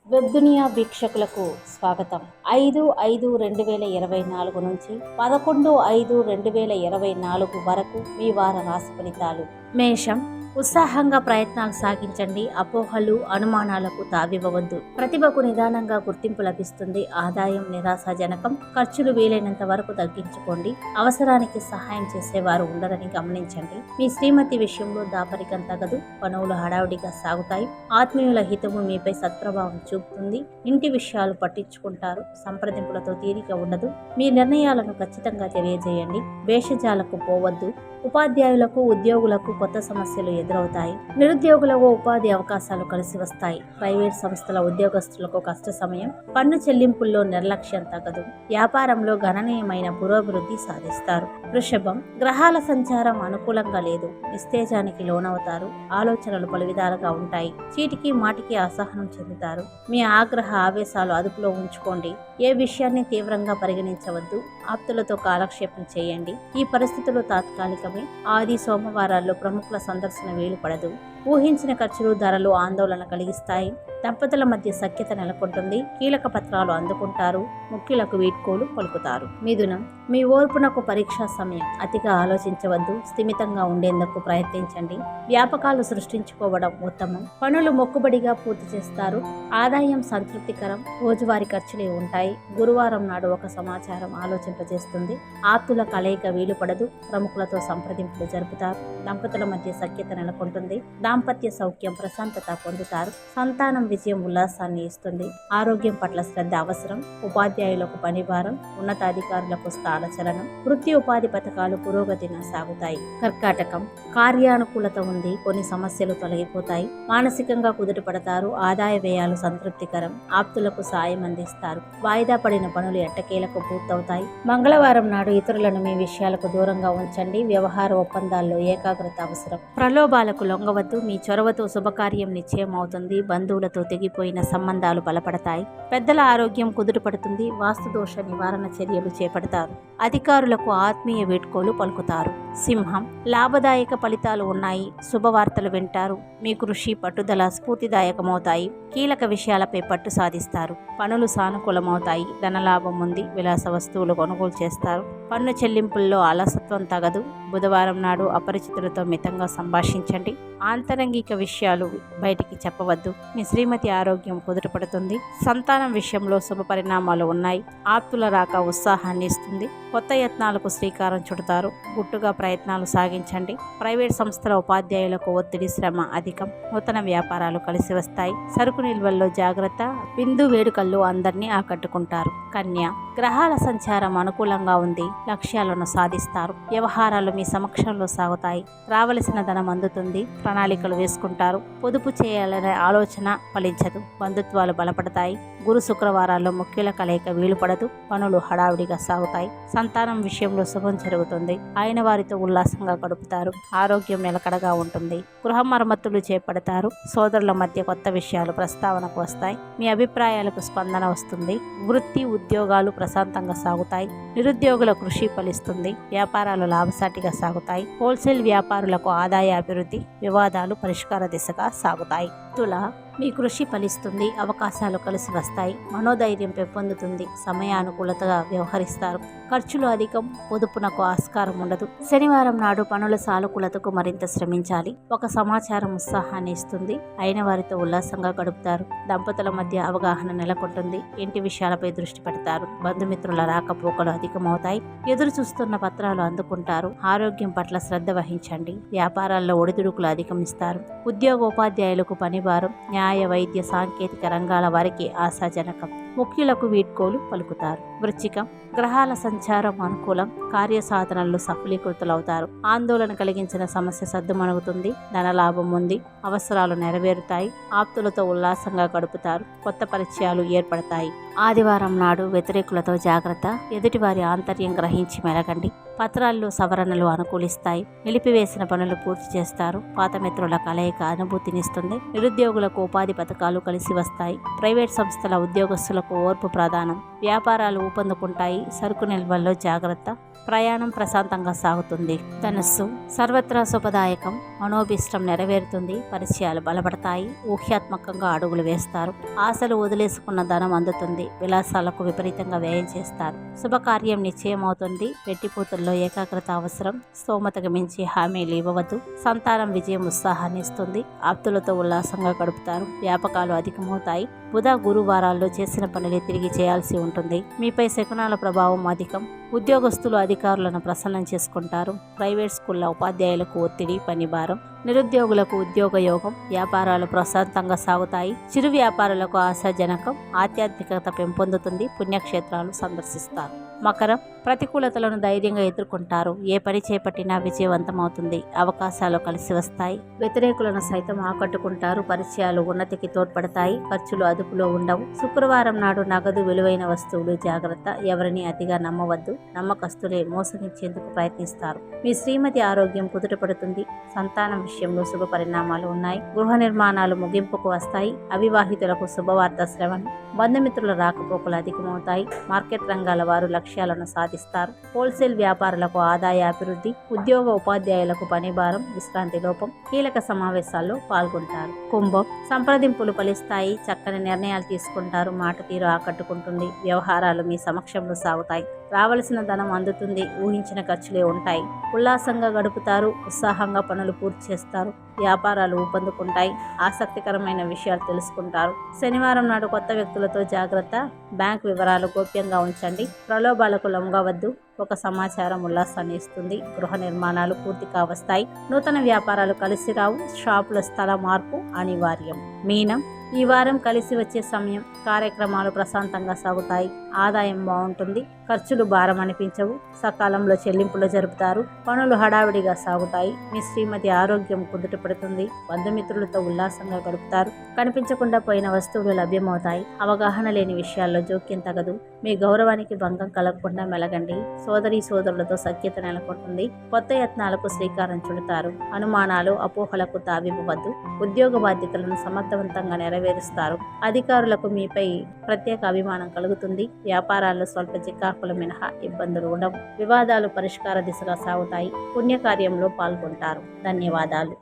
Web దునియా వీక్షకులకు స్వాగతం. 5/5/2024 నుంచి 11/5/2024 వరకు మీ వార రాశి ఫలితాలు. మేషం, ఉత్సాహంగా ప్రయత్నాలు సాగించండి. అపోహలు, అనుమానాలకు తావివ్వవద్దు. ప్రతిభకు నిదానంగా గుర్తింపు లభిస్తుంది. ఆదాయం నిరాశాజనకం. ఖర్చులు వీలైనంత వరకు తగ్గించుకోండి. అవసరానికి సహాయం చేసేవారు ఉండరని గమనించండి. మీ శ్రీమతి విషయంలో దాపరికం తగదు. పనులు హడావుడిగా సాగుతాయి. ఆత్మీయుల హితము మీపై సత్ప్రభావం చూపుతుంది. ఇంటి విషయాలు పట్టించుకుంటారు. సంప్రదింపులతో తీరిక ఉండదు. మీ నిర్ణయాలను ఖచ్చితంగా తెలియజేయండి. భేషజాలకు పోవద్దు. ఉపాధ్యాయులకు, ఉద్యోగులకు కొత్త సమస్యలు ఎదురవుతాయి. నిరుద్యోగులకు ఉపాధి అవకాశాలు కలిసి వస్తాయి. ప్రైవేట్ సంస్థల ఉద్యోగస్తులకు కష్ట సమయం. పన్ను చెల్లింపుల్లో నిర్లక్ష్యం తగదు. వ్యాపారంలో గణనీయమైన పురోభివృద్ధి సాధిస్తారు. వృషభం, గ్రహాల సంచారం అనుకూలంగా లేదు. నిస్తేజానికి లోనవుతారు. ఆలోచనలు పలు విధాలుగా ఉంటాయి. చీటికి మాటికి అసహనం చెందుతారు. మీ ఆగ్రహ ఆవేశాలు అదుపులో ఉంచుకోండి. ఏ విషయాన్ని తీవ్రంగా పరిగణించవద్దు. ఆప్తులతో కాలక్షేపం చేయండి. ఈ పరిస్థితులు తాత్కాలికమే. ఆది సోమవారాల్లో ప్రముఖుల సందర్శన వీలు పడదు. ఊహించిన ఖర్చులు, ధరలు ఆందోళన కలిగిస్తాయి. దంపతుల మధ్య సఖ్యత నెలకొంటుంది. కీలక పత్రాలు అందుకుంటారు. ముఖ్యులకు వీడ్కోలు పలుకుతారు. మిథునం, మీ ఓర్పునకు పరీక్షా సమయం. అతిగా ఆలోచించవద్దు. స్థిమితంగా ఉండేందుకు ప్రయత్నించండి. వ్యాపకాలు సృష్టించుకోవడం ఉత్తమం. పనులు మొక్కుబడిగా పూర్తి చేస్తారు. ఆదాయం సంతృప్తికరం. రోజువారీ ఖర్చులే ఉంటాయి. గురువారం నాడు ఒక సమాచారం ఆలోచింపజేస్తుంది. ఆప్తుల కలయిక వీలు పడదు. ప్రముఖులతో సంప్రదింపులు జరుపుతారు. దంపతుల మధ్య సఖ్యత నెలకొంటుంది. దాంపత్య సౌఖ్యం, ప్రశాంతత పొందుతారు. సంతానం విజయం, ఉల్లాసాన్ని ఇస్తుంది. ఆరోగ్యం పట్ల శ్రద్ధ అవసరం. ఉపాధ్యాయులకు పనిభారం. ఉన్నతాధికారులకు స్థానచలనం. వృత్తి ఉపాధి పథకాలు పురోగతిన సాగుతాయి. కర్కాటకం, కార్యానుకూలత ఉంది. కొన్ని సమస్యలు తొలగిపోతాయి. మానసికంగా కుదుటపడతారు. ఆదాయ వ్యయాలు సంతృప్తికరం. ఆప్తులకు సాయం అందిస్తారు. వాయిదా పడిన పనులు ఎట్టకేలకు పూర్తవుతాయి. మంగళవారం నాడు ఇతరులను మీ విషయాలకు దూరంగా ఉంచండి. వ్యవహార ఒప్పందాల్లో ఏకాగ్రత అవసరం. ప్రలోభాలకు లొంగవద్దు. మీ చొరవతో శుభకార్యం నిశ్చయం అవుతుంది. బంధువులతో తెగిపోయిన సంబంధాలు బలపడతాయి. పెద్దల ఆరోగ్యం కుదుటపడుతుంది. వాస్తుదోష నివారణ చర్యలు చేపడతారు. అధికారులకు ఆత్మీయ వేడ్కోలు పలుకుతారు. సింహం, లాభదాయక ఫలితాలు ఉన్నాయి. శుభవార్తలు వింటారు. మీ కృషి, పట్టుదల స్ఫూర్తిదాయకమవుతాయి. కీలక విషయాలపై పట్టు సాధిస్తారు. పనులు సానుకూలమవుతాయి. ధనలాభం ఉంది. విలాస వస్తువులు కొనుగోలు చేస్తారు. పన్ను చెల్లింపుల్లో అలసత్వం తగదు. బుధవారం నాడు అపరిచితులతో మితంగా సంభాషించండి. ఆంతరంగిక విషయాలు బయటికి చెప్పవద్దు. మీ శ్రీమతి ఆరోగ్యం కుదుటపడుతుంది. సంతానం విషయంలో శుభ పరిణామాలు ఉన్నాయి. ఆప్తుల రాక ఉత్సాహాన్ని ఇస్తుంది. కొత్త యత్నాలకు శ్రీకారం చుడతారు. గుట్టుగా ప్రయత్నాలు సాగించండి. ప్రైవేట్ సంస్థల ఉపాధ్యాయులకు ఒత్తిడి, శ్రమ అధికం. నూతన వ్యాపారాలు కలిసి వస్తాయి. సరుకు నిల్వల్లో జాగ్రత్త. బిందు వేడుకల్లో అందరినీ ఆకట్టుకుంటారు. కన్య, గ్రహాల సంచారం అనుకూలంగా ఉంది. లక్ష్యాలను సాధిస్తారు. వ్యవహారాలు మీ సమక్షంలో సాగుతాయి. రావలసిన ధనం అందుతుంది. ప్రణాళికలు వేసుకుంటారు. పొదుపు చేయాలనే ఆలోచన ఫలించదు. బంధుత్వాలు బలపడతాయి. గురు శుక్రవారాల్లో ముఖ్యుల కలయిక వీలుపడదు. పనులు హడావుడిగా సాగుతాయి. సంతానం విషయంలో శుభం జరుగుతుంది. అయిన వారితో ఉల్లాసంగా గడుపుతారు. ఆరోగ్యం నిలకడగా ఉంటుంది. గృహ మరమ్మతులు చేపడతారు. సోదరుల మధ్య కొత్త విషయాలు ప్రస్తావనకు వస్తాయి. మీ అభిప్రాయాలకు స్పందన వస్తుంది. వృత్తి, ఉద్యోగాలు ప్రశాంతంగా సాగుతాయి. నిరుద్యోగుల కృషి ఫలిస్తుంది. వ్యాపారాలు లాభసాటిగా సాగుతాయి. హోల్సేల్ వ్యాపారులకు ఆదాయ అభివృద్ధి. వివాదాలు పరిష్కార దిశగా సాగుతాయి. తుల, మీ కృషి ఫలిస్తుంది. అవకాశాలు కలిసి వస్తాయి. మనోధైర్యం పెంపొందుతుంది. సమయానుకూలతగా వ్యవహరిస్తారు. ఖర్చులు అధికం. పొదుపునకు ఆస్కారం ఉండదు. శనివారం నాడు పనుల సానుకూలతకు మరింత శ్రమించాలి. ఒక సమాచారం ఉత్సాహాన్ని ఇస్తుంది. అయిన వారితో ఉల్లాసంగా గడుపుతారు. దంపతుల మధ్య అవగాహన నెలకొంటుంది. ఇంటి విషయాలపై దృష్టి పెడతారు. బంధుమిత్రుల రాకపోకలు అధికమవుతాయి. ఎదురు చూస్తున్న పత్రాలు అందుకుంటారు. ఆరోగ్యం పట్ల శ్రద్ధ వహించండి. వ్యాపారాల్లో ఒడిదుడుకులు అధిగమిస్తారు. ఉద్యోగోపాధ్యాయులకు పనిభారం. న్యాయ, వైద్య, సాంకేతిక రంగాల వారికి ఆశాజనకం. ముఖ్యులకు వీడ్కోలు పలుకుతారు. వృశ్చికం, గ్రహాల సంచారం అనుకూలం. కార్యసాధనలు సఫలీకృతులవుతారు. ఆందోళన కలిగించిన సమస్య సద్దుమణుగుతుంది. ధనలాభం ఉంది. అవసరాలు నెరవేరుతాయి. ఆప్తులతో ఉల్లాసంగా గడుపుతారు. కొత్త పరిచయాలు ఏర్పడతాయి. ఆదివారం నాడు వ్యతిరేకులతో జాగ్రత్త. ఎదుటివారి ఆంతర్యం గ్రహించి మెలగండి. పత్రాల్లో సవరణలు అనుకూలిస్తాయి. నిలిపివేసిన పనులు పూర్తి చేస్తారు. పాత మిత్రుల కలయిక అనుభూతినిస్తుంది. నిరుద్యోగులకు ఉపాధి పథకాలు కలిసి వస్తాయి. ప్రైవేట్ సంస్థల ఉద్యోగస్తులకు ఓర్పు ప్రధానం. వ్యాపారాలు ఊపందుకుంటాయి. సరుకు నిల్వల్లో జాగ్రత్త. ప్రయాణం ప్రశాంతంగా సాగుతుంది. ధనుస్సు సర్వత్రా శుభదాయకం, మనోభీష్టం నెరవేరుతుంది, పరిచయాలు బలపడతాయి, ఊహ్యాత్మకంగా అడుగులు వేస్తారు, ఆశలు వదిలేసుకున్న ధనం అందుతుంది, విలాసాలకు విపరీతంగా వ్యయం చేస్తారు, శుభకార్యం నిశ్చయం అవుతుంది, పెట్టిపోతుల్లో ఏకాగ్రత అవసరం, స్తోమతకు మించి హామీలు ఇవ్వవద్దు, సంతానం విజయం ఉత్సాహాన్ని ఇస్తుంది, ఆప్తులతో ఉల్లాసంగా గడుపుతారు, వ్యాపకాలు అధికమవుతాయి, బుధ గురువారాల్లో చేసిన పనులు తిరిగి చేయాల్సి ఉంటుంది, మీపై శకునాల ప్రభావం అధికం, ఉద్యోగస్తులు అధికారులను ప్రసన్నం చేసుకుంటారు, ప్రైవేట్ స్కూళ్ల ఉపాధ్యాయులకు ఒత్తిడి పని భారం, నిరుద్యోగులకు ఉద్యోగ యోగం, వ్యాపారాలు ప్రశాంతంగా సాగుతాయి, చిరు వ్యాపారులకు ఆశాజనకం, ఆధ్యాత్మికత పెంపొందుతుంది, పుణ్యక్షేత్రాలు సందర్శిస్తారు. మకరం ప్రతికూలతలను ధైర్యంగా ఎదుర్కొంటారు, ఏ పని చేపట్టినా విజయవంతమవుతుంది, అవకాశాలు కలిసి వస్తాయి, వ్యతిరేకులను సైతం ఆకట్టుకుంటారు, పరిచయాలు ఉన్నతికి తోడ్పడతాయి, ఖర్చులు అదుపులో ఉండవు, శుక్రవారం నాడు నగదు విలువైన వస్తువులు జాగ్రత్త, ఎవరిని అతిగా నమ్మవద్దు, నమ్మకస్తులే మోసగించేందుకు ప్రయత్నిస్తారు, మీ శ్రీమతి ఆరోగ్యం కుదుటపడుతుంది, సంతానం విషయంలో శుభ పరిణామాలు ఉన్నాయి, గృహ నిర్మాణాలు ముగింపుకు వస్తాయి, అవివాహితులకు శుభవార్త శ్రవణం, బంధుమిత్రుల రాకపోకలు అధికమవుతాయి, మార్కెట్ రంగాల వారు లక్ష్యాలను సాధిస్తారు, హోల్సేల్ వ్యాపారులకు ఆదాయ అభివృద్ధి, ఉద్యోగ ఉపాధ్యాయులకు పని భారం, విశ్రాంతి లోపం, కీలక సమావేశాల్లో పాల్గొంటారు. కుంభం సంప్రదింపులు ఫలిస్తాయి, చక్కని నిర్ణయాలు తీసుకుంటారు, మాట తీరు ఆకట్టుకుంటుంది, వ్యవహారాలు మీ సమక్షంలో సాగుతాయి, రావలసిన ధనం అందుతుంది, ఊహించిన ఖర్చులే ఉంటాయి, ఉల్లాసంగా గడుపుతారు, ఉత్సాహంగా పనులు పూర్తి చేస్తారు, వ్యాపారాలు ఊపందుకుంటాయి, ఆసక్తికరమైన విషయాలు తెలుసుకుంటారు, శనివారం నాడు కొత్త వ్యక్తులతో జాగ్రత్త, బ్యాంక్ వివరాలు గోప్యంగా ఉంచండి, ప్రలోభాలకు లొంగవద్దు, ఒక సమాచారం ఉల్లాసాన్ని ఇస్తుంది, గృహ నిర్మాణాలు పూర్తి కావస్తాయి, నూతన వ్యాపారాలు కలిసి రావు, షాపుల స్థల మార్పు అనివార్యం. మీనం ఈ వారం కలిసి వచ్చే సమయం, కార్యక్రమాలు ప్రశాంతంగా సాగుతాయి, ఆదాయం బాగుంటుంది, ఖర్చులు భారం అనిపించవు, సకాలంలో చెల్లింపులు జరుపుతారు, పనులు హడావిడిగా సాగుతాయి, మీ శ్రీమతి ఆరోగ్యం కుదుటపడుతుంది, బంధుమిత్రులతో ఉల్లాసంగా గడుపుతారు, కనిపించకుండా పోయిన వస్తువులు లభ్యమవుతాయి, అవగాహన లేని విషయాల్లో జోక్యం తగదు, మీ గౌరవానికి భంగం కలగకుండా మెలగండి, సోదరీ సోదరులతో సఖ్యత నెలకొంటుంది, కొత్త యత్నాలకు శ్రీకారం చుడతారు, అనుమానాలు అపోహలకు తావివ్వవద్దు, ఉద్యోగ బాధ్యతలను సమర్థవంతంగా నెరవేరుస్తారు, అధికారులకు మీపై ప్రత్యేక అభిమానం కలుగుతుంది, వ్యాపారాల్లో స్వల్ప చికాకులు మినహా ఇబ్బందులు ఉండవు, వివాదాలు పరిష్కార దిశగా సాగుతాయి, పుణ్యకార్యంలో పాల్గొంటారు. ధన్యవాదాలు.